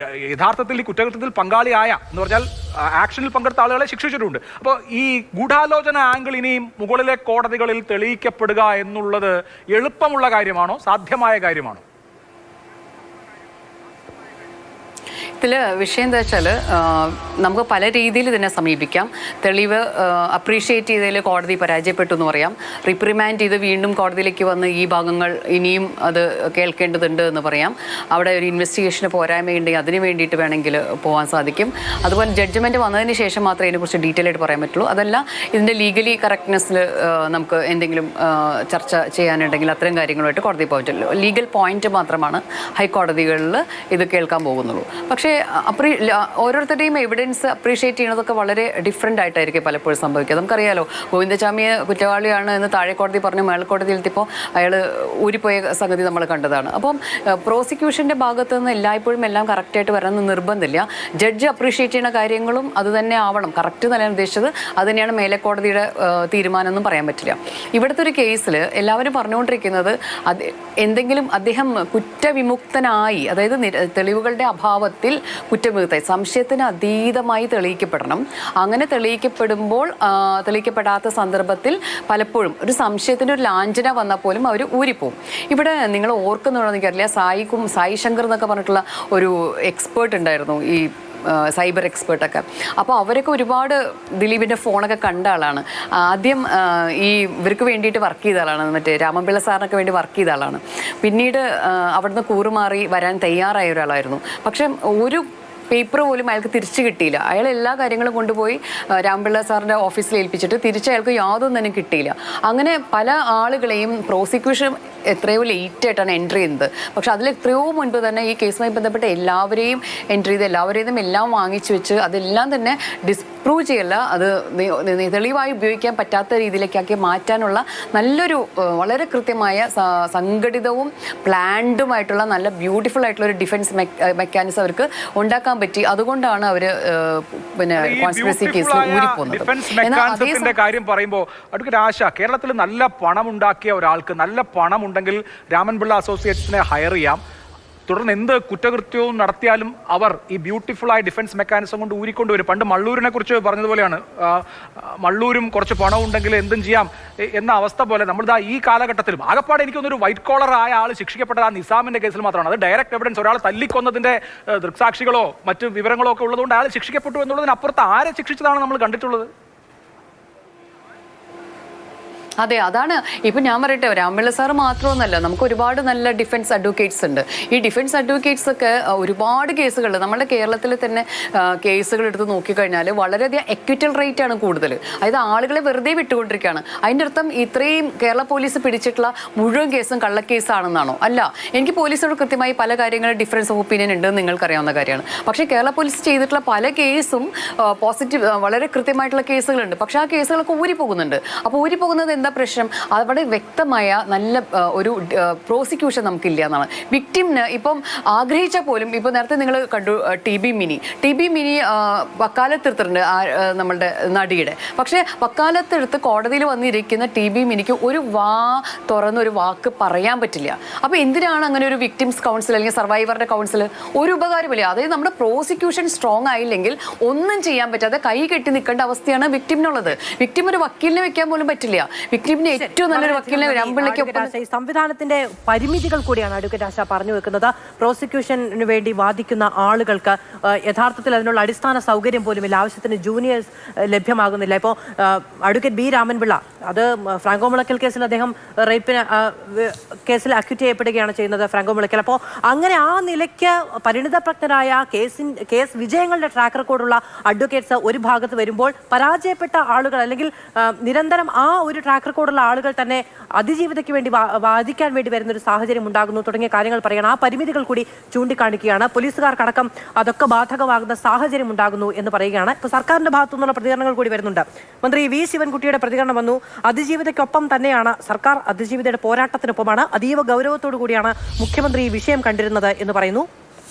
യഥാർത്ഥത്തിൽ ഈ കുറ്റകൃത്യത്തിൽ പങ്കാളിയായ എന്ന് പറഞ്ഞാൽ ആക്ഷനിൽ പങ്കെടുത്ത ആളുകളെ ശിക്ഷിച്ചിട്ടുണ്ട്. അപ്പോൾ ഈ ഗൂഢാലോചന ആംഗിൾ ഇനിയും മുകളിലെ കോടതികളിൽ തെളിയിക്കപ്പെടുക എന്നുള്ളത് എളുപ്പമുള്ള കാര്യമാണോ, സാധ്യമായ കാര്യമാണോ? ഇതിൽ വിഷയം എന്താ വെച്ചാൽ നമുക്ക് പല രീതിയിൽ ഇതിനെ സമീപിക്കാം. തെളിവ് അപ്രീഷിയേറ്റ് ചെയ്തതിൽ കോടതി പരാജയപ്പെട്ടു എന്ന് പറയാം. റിപ്രിമാൻഡ് ചെയ്ത് വീണ്ടും കോടതിയിലേക്ക് വന്ന് ഈ ഭാഗങ്ങൾ ഇനിയും അത് കേൾക്കേണ്ടതുണ്ട് എന്ന് പറയാം. അവിടെ ഒരു ഇൻവെസ്റ്റിഗേഷന് പോരായ്മയുണ്ടെങ്കിൽ അതിന് വേണ്ടിയിട്ട് വേണമെങ്കിൽ പോകാൻ സാധിക്കും. അതുപോലെ ജഡ്ജ്മെൻറ്റ് വന്നതിന് ശേഷം മാത്രമേ ഇതിനെക്കുറിച്ച് ഡീറ്റെയിൽ ആയിട്ട് പറയാൻ പറ്റുള്ളൂ. അതല്ല ഇതിൻ്റെ ലീഗലി കറക്റ്റ്നെസ്സിൽ നമുക്ക് എന്തെങ്കിലും ചർച്ച ചെയ്യാനുണ്ടെങ്കിൽ അത്തരം കാര്യങ്ങളുമായിട്ട് കോടതി പോകാൻ പറ്റില്ല. ലീഗൽ പോയിന്റ് മാത്രമാണ് ഹൈക്കോടതികളിൽ ഇത് കേൾക്കാൻ പോകുന്നുള്ളൂ. പക്ഷേ ഓരോരുത്തരുടെയും എവിഡൻസ് അപ്രീഷിയേറ്റ് ചെയ്യുന്നതൊക്കെ വളരെ ഡിഫറെൻ്റ് ആയിട്ടായിരിക്കും പലപ്പോഴും സംഭവിക്കുക. നമുക്കറിയാലോ, ഗോവിന്ദചാമിയെ കുറ്റവാളിയാണ് എന്ന് താഴെ കോടതി പറഞ്ഞു, മേൽക്കോടതിയിലെത്തിയപ്പോൾ അയാൾ ഊരിപ്പോയ സംഗതി നമ്മൾ കണ്ടതാണ്. അപ്പം പ്രോസിക്യൂഷൻ്റെ ഭാഗത്തു നിന്ന് എല്ലായ്പ്പോഴും എല്ലാം കറക്റ്റായിട്ട് വരണമെന്ന് നിർബന്ധമില്ല. ജഡ്ജ് അപ്രീഷിയേറ്റ് ചെയ്യുന്ന കാര്യങ്ങളും അത് തന്നെ ആവണം. കറക്റ്റ് എന്നല്ല ഉദ്ദേശിച്ചത്, അത് തന്നെയാണ് മേലക്കോടതിയുടെ തീരുമാനമൊന്നും പറയാൻ പറ്റില്ല. ഇവിടുത്തെ ഒരു കേസിൽ എല്ലാവരും പറഞ്ഞുകൊണ്ടിരിക്കുന്നത് എന്തെങ്കിലും അദ്ദേഹം കുറ്റവിമുക്തനായി, അതായത് തെളിവുകളുടെ അഭാവത്തിൽ കുറ്റവിമുക്തമായി സംശയത്തിന് അതീതമായി തെളിയിക്കപ്പെടണം. അങ്ങനെ തെളിയിക്കപ്പെടാത്ത സന്ദർഭത്തിൽ പലപ്പോഴും ഒരു സംശയത്തിൻ്റെ ഒരു ലാഞ്ചന വന്നാൽ പോലും അവർ ഊരിപ്പോവും. ഇവിടെ നിങ്ങൾ ഓർക്കുന്നുണ്ടോ എനിക്കറിയില്ല, സായി ശങ്കർ എന്നൊക്കെ പറഞ്ഞിട്ടുള്ള ഒരു എക്സ്പേർട്ട് ഉണ്ടായിരുന്നു, ഈ സൈബർ എക്സ്പേർട്ടൊക്കെ. അപ്പോൾ അവരൊക്കെ ഒരുപാട് ദിലീപിൻ്റെ ഫോണൊക്കെ കണ്ട ആളാണ്. ആദ്യം ഈ ഇവർക്ക് വേണ്ടിയിട്ട് വർക്ക് ചെയ്ത ആളാണ്, മറ്റേ രാമൻപിള്ള സാറിനൊക്കെ വേണ്ടി വർക്ക് ചെയ്ത ആളാണ്. പിന്നീട് അവിടുന്ന് കൂറുമാറി വരാൻ തയ്യാറായ ഒരാളായിരുന്നു. പക്ഷെ ഒരു പേപ്പർ പോലും അയാൾക്ക് തിരിച്ചു കിട്ടിയില്ല. അയാൾ എല്ലാ കാര്യങ്ങളും കൊണ്ടുപോയി രാമപിള്ള സാറിൻ്റെ ഓഫീസിൽ ഏൽപ്പിച്ചിട്ട് തിരിച്ച് അയാൾക്ക് യാതൊന്നും തന്നെ കിട്ടിയില്ല. അങ്ങനെ പല ആളുകളെയും പ്രോസിക്യൂഷൻ എത്രയോ ലേറ്റായിട്ടാണ് എൻട്രി ചെയ്യുന്നത്. പക്ഷെ അതിൽ എത്രയോ മുൻപ് തന്നെ ഈ കേസുമായി ബന്ധപ്പെട്ട എല്ലാവരെയും എൻട്രി ചെയ്ത് എല്ലാവരെയും എല്ലാം വാങ്ങിച്ചു വെച്ച് അതെല്ലാം തന്നെ ഡിസ്പ്രൂവ് ചെയ്യല്ല, അത് തെളിവായി ഉപയോഗിക്കാൻ പറ്റാത്ത രീതിയിലേക്കാക്കി മാറ്റാനുള്ള നല്ലൊരു വളരെ കൃത്യമായ സംഘടിതവും പ്ലാൻഡുമായിട്ടുള്ള നല്ല ബ്യൂട്ടിഫുൾ ആയിട്ടുള്ള ഒരു ഡിഫൻസ് മെക്കാനിസം അവർക്ക് ഉണ്ടാക്കാൻ പറ്റി. അതുകൊണ്ടാണ് അവർ പിന്നെ കോൺസ്പിറസി കേസിൽ ഊരിപ്പോകുന്നത്. കാര്യം പറയുമ്പോൾ അഡ്വക്കേറ്റ് ആശ, കേരളത്തിൽ നല്ല പണം ഉണ്ടാക്കിയ ഒരാൾക്ക് നല്ല പണം ഉണ്ടെങ്കിൽ രാമൻപിള്ള അസോസിയേറ്റ്സിനെ ഹയർ ചെയ്യാം. തുടർന്ന് എന്ത് കുറ്റകൃത്യവും നടത്തിയാലും അവർ ഈ ബ്യൂട്ടിഫുള്ളായ ഡിഫൻസ് മെക്കാനിസം കൊണ്ട് ഊരിക്കൊണ്ടുവരും. പണ്ട് മള്ളൂരിനെ കുറിച്ച് പറഞ്ഞതുപോലെയാണ്, മള്ളൂരും കുറച്ച് പണം ഉണ്ടെങ്കിൽ എന്തും ചെയ്യാം എന്ന അവസ്ഥ പോലെ നമ്മളിതാ ഈ കാലഘട്ടത്തിലും ആകപ്പാടെ എനിക്കൊന്നൊരു വൈറ്റ് കോളർ ആയ ആൾ ശിക്ഷിക്കപ്പെട്ടത് ആ നിസാമിന്റെ കേസിൽ മാത്രമാണ്. അത് ഡയറക്റ്റ് എവിഡൻസ്, ഒരാൾ തല്ലിക്കൊന്നതിന്റെ ദൃക്സാക്ഷികളോ മറ്റു വിവരങ്ങളോ ഒക്കെ ഉള്ളതുകൊണ്ട് അയാൾ ശിക്ഷിക്കപ്പെട്ടു എന്നുള്ളതിനപ്പുറത്ത് ആരെ ശിക്ഷിച്ചതാണ് നമ്മൾ കണ്ടിട്ടുള്ളത്? അതെ, അതാണ് ഇപ്പം ഞാൻ പറയട്ടെ, രാമപിള്ള സാറ് മാത്രമൊന്നുമല്ല, നമുക്ക് ഒരുപാട് നല്ല ഡിഫൻസ് അഡ്വക്കേറ്റ്സ് ഉണ്ട്. ഈ ഡിഫൻസ് അഡ്വക്കേറ്റ്സ് ഒക്കെ ഒരുപാട് കേസുകൾ നമ്മുടെ കേരളത്തിൽ തന്നെ കേസുകൾ എടുത്ത് നോക്കിക്കഴിഞ്ഞാൽ വളരെയധികം എക്വിറ്റൽ റേറ്റ് ആണ് കൂടുതൽ. അതായത് ആളുകളെ വെറുതെ വിട്ടുകൊണ്ടിരിക്കുകയാണ്. അതിൻ്റെ അർത്ഥം ഇത്രയും കേരള പോലീസ് പിടിച്ചിട്ടുള്ള മുഴുവൻ കേസും കള്ളക്കേസാണെന്നാണോ? അല്ല. എനിക്ക് പോലീസോട് കൃത്യമായി പല കാര്യങ്ങളും ഡിഫറൻസ് ഓഫ് ഒപ്പീനിയൻ ഉണ്ടെന്ന് നിങ്ങൾക്കറിയാവുന്ന കാര്യമാണ്. പക്ഷേ കേരള പോലീസ് ചെയ്തിട്ടുള്ള പല കേസും പോസിറ്റീവ് വളരെ കൃത്യമായിട്ടുള്ള കേസുകളുണ്ട്. പക്ഷേ ആ കേസുകളൊക്കെ ഊരിപ്പോകുന്നുണ്ട്. അപ്പോൾ ഊരിപ്പോകുന്നത് എന്താ പ്രശ്നം? അവിടെ വ്യക്തമായ നല്ല ഒരു പ്രോസിക്യൂഷൻ നമുക്കില്ല എന്നാണ്. വിക്ടിമിന് ഇപ്പം ആഗ്രഹിച്ചാൽ പോലും, ഇപ്പോൾ നേരത്തെ നിങ്ങൾ കണ്ടു ടി ബി മിനി വക്കാലത്തെടുത്തിട്ടുണ്ട് നമ്മളുടെ നടിയുടെ. പക്ഷേ വക്കാലത്തെടുത്ത് കോടതിയിൽ വന്നിരിക്കുന്ന ടി ബി മിനിക്ക് ഒരു തുറന്നൊരു വാക്ക് പറയാൻ പറ്റില്ല. അപ്പോൾ എന്തിനാണ് അങ്ങനെ ഒരു വിക്ടിംസ് കൗൺസിൽ അല്ലെങ്കിൽ സർവൈവറുടെ കൗൺസിൽ? ഒരു ഉപകാരമില്ല. അതായത് നമ്മുടെ പ്രോസിക്യൂഷൻ സ്ട്രോങ് ആയില്ലെങ്കിൽ ഒന്നും ചെയ്യാൻ പറ്റാതെ കൈ കെട്ടി നിൽക്കേണ്ട അവസ്ഥയാണ് വിക്ടിമിനുള്ളത്. വിക്ടിം ഒരു വക്കീലിനെ വെക്കാൻ പോലും പറ്റില്ല. വിക്ടിമിന് ഏറ്റവും നല്ലൊരു വക്കീലിനെ സംവിധാനത്തിന്റെ പരിമിതികൾ കൂടിയാണ് അഡ്വക്കേറ്റ് ആശ പറഞ്ഞു വെക്കുന്നത്. പ്രോസിക്യൂഷന് വേണ്ടി വാദിക്കുന്ന ആളുകൾക്ക് യഥാർത്ഥത്തിൽ അതിനുള്ള അടിസ്ഥാന സൗകര്യം പോലുമില്ല. ആവശ്യത്തിന് ജൂനിയേഴ്സ് ലഭ്യമാകുന്നില്ല. ഇപ്പോൾ അഡ്വക്കേറ്റ് ബി രാമൻപിള്ള, അത് ഫ്രാങ്കോ മുളയ്ക്കൽ കേസിൽ അദ്ദേഹം റേപ്പിന് കേസിൽ അക്യൂറ്റ് ചെയ്യപ്പെടുകയാണ് ചെയ്യുന്നത്, ഫ്രാങ്കോ മുളയ്ക്കൽ. അപ്പോൾ അങ്ങനെ ആ നിലയ്ക്ക് പരിണിതപ്രജ്ഞരായ കേസ് വിജയങ്ങളുടെ ട്രാക്ക് റെക്കോർഡുള്ള അഡ്വക്കേറ്റ്സ് ഒരു ഭാഗത്ത് വരുമ്പോൾ പരാജയപ്പെട്ട ആളുകൾ അല്ലെങ്കിൽ നിരന്തരം ആ ഒരു ട്രാക്ക് റെക്കോർഡുള്ള ആളുകൾ തന്നെ അതിജീവിതയ്ക്ക് വേണ്ടി വാദിക്കാൻ വേണ്ടി വരുന്നൊരു സാഹചര്യം ഉണ്ടാകുന്നു തുടങ്ങിയ കാര്യങ്ങൾ പറയണം. ആ പരിമിതികൾ കൂടി ചൂണ്ടിക്കാണിക്കുകയാണ്. പോലീസുകാർക്കടക്കം അതൊക്കെ ബാധകമാകുന്ന സാഹചര്യം ഉണ്ടാകുന്നു എന്ന് പറയുകയാണ്. ഇപ്പോൾ സർക്കാരിന്റെ ഭാഗത്തു നിന്നുള്ള പ്രതികരണങ്ങൾ കൂടി വരുന്നുണ്ട്. മന്ത്രി വി ശിവൻകുട്ടിയുടെ പ്രതികരണം വന്നു. അതിജീവിതയ്ക്കൊപ്പം തന്നെയാണ് സർക്കാർ, അതിജീവിതയുടെ പോരാട്ടത്തിനൊപ്പമാണ്. അതീവ ഗൗരവത്തോടു കൂടിയാണ് മുഖ്യമന്ത്രി ഈ വിഷയം കണ്ടിരുന്നത് എന്ന് പറയുന്നു.